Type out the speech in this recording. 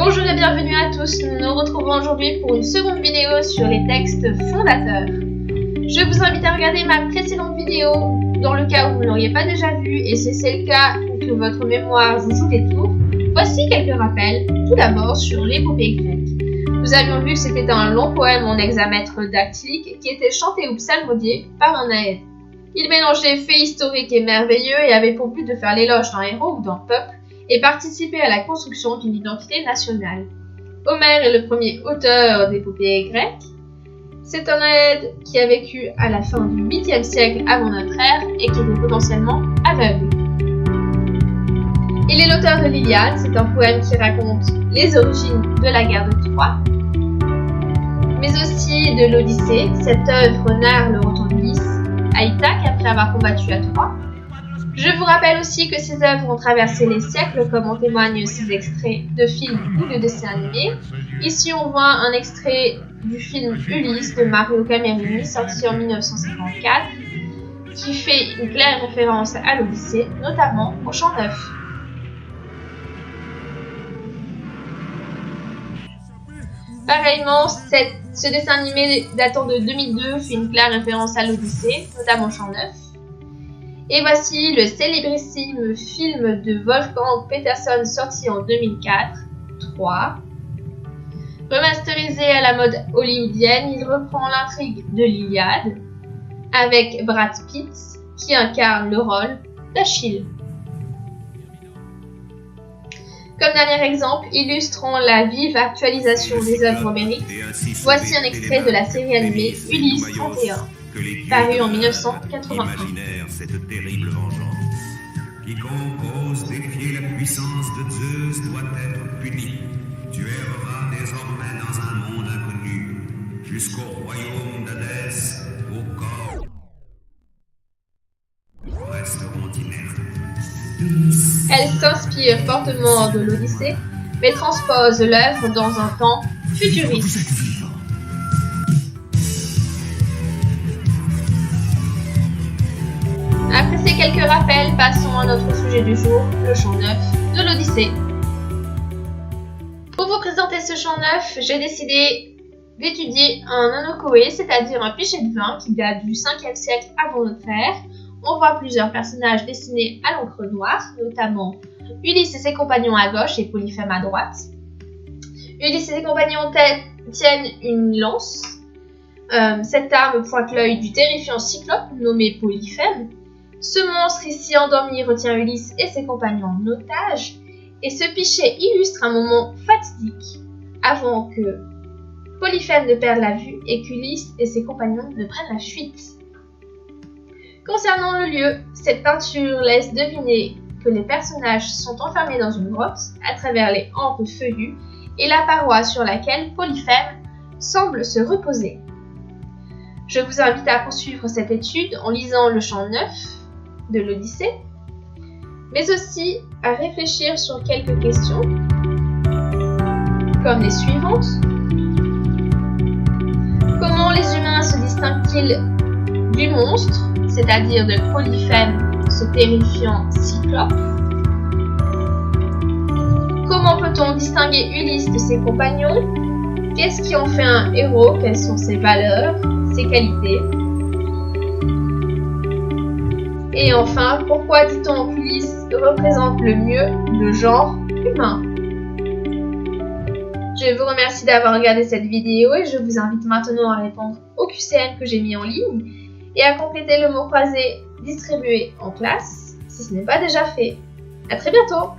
Bonjour et bienvenue à tous, nous nous retrouvons aujourd'hui pour une seconde vidéo sur les textes fondateurs. Je vous invite à regarder ma précédente vidéo dans le cas où vous ne l'auriez pas déjà vue, et si c'est le cas ou que votre mémoire vous joue des tours, voici quelques rappels. Tout d'abord sur l'épopée grecque. Nous avions vu que c'était un long poème en hexamètre dactylique qui était chanté ou psalmodié par un aède. Il mélangeait faits historiques et merveilleux et avait pour but de faire l'éloge d'un héros ou d'un peuple et participer à la construction d'une identité nationale. Homère est le premier auteur d'épopée grecque. C'est un aède qui a vécu à la fin du 8e siècle avant notre ère et qui était potentiellement aveugle. Il est l'auteur de l'Iliade, c'est un poème qui raconte les origines de la guerre de Troie, mais aussi de l'Odyssée. Cette œuvre narre le retour d'Ulysse à Ithaque après avoir combattu à Troie. Je vous rappelle aussi que ces œuvres ont traversé les siècles, comme en témoignent ces extraits de films ou de dessins animés. Ici, on voit un extrait du film Ulysse de Mario Camerini, sorti en 1954, qui fait une claire référence à l'Odyssée, notamment au Chant Neuf. Pareillement, ce dessin animé datant de 2002 fait une claire référence à l'Odyssée, notamment au Chant Neuf. Et voici le célébrissime film de Wolfgang Petersen sorti en 2004, 3. Remasterisé à la mode hollywoodienne, il reprend l'intrigue de l'Iliade avec Brad Pitt qui incarne le rôle d'Achille. Comme dernier exemple, illustrant la vive actualisation des œuvres homériques, voici un extrait de la série animée Ulysse 31. Paru en 1981. Cette terrible vengeance. Quiconque ose défier la puissance de Zeus doit être puni. Tu erreras désormais dans un monde inconnu, jusqu'au royaume d'Hadès, vos corps resteront inertes. Elle s'inspire fortement de l'Odyssée, mais transpose l'œuvre dans un temps futuriste. Après ces quelques rappels, passons à notre sujet du jour, le Chant Neuf de l'Odyssée. Pour vous présenter ce Chant Neuf, j'ai décidé d'étudier un anochoé, c'est-à-dire un pichet de vin qui date du 5e siècle avant notre ère. On voit plusieurs personnages dessinés à l'encre noire, notamment Ulysse et ses compagnons à gauche et Polyphème à droite. Ulysse et ses compagnons tiennent une lance. Cette arme pointe l'œil du terrifiant cyclope nommé Polyphème. Ce monstre ici endormi retient Ulysse et ses compagnons en otage, et ce pichet illustre un moment fatidique avant que Polyphème ne perde la vue et qu'Ulysse et ses compagnons ne prennent la fuite. Concernant le lieu, cette peinture laisse deviner que les personnages sont enfermés dans une grotte à travers les hampes feuillues et la paroi sur laquelle Polyphème semble se reposer. Je vous invite à poursuivre cette étude en lisant le Chant Neuf de l'Odyssée, mais aussi à réfléchir sur quelques questions, comme les suivantes. Comment les humains se distinguent-ils du monstre, c'est-à-dire de Polyphème, ce terrifiant cyclope? Comment peut-on distinguer Ulysse de ses compagnons? Qu'est-ce qui en fait un héros? Quelles sont ses valeurs, ses qualités? Et enfin, pourquoi dit-on qu'Ulysse représente le mieux le genre humain? Je vous remercie d'avoir regardé cette vidéo et je vous invite maintenant à répondre au QCM que j'ai mis en ligne et à compléter le mot croisé distribué en classe si ce n'est pas déjà fait. À très bientôt!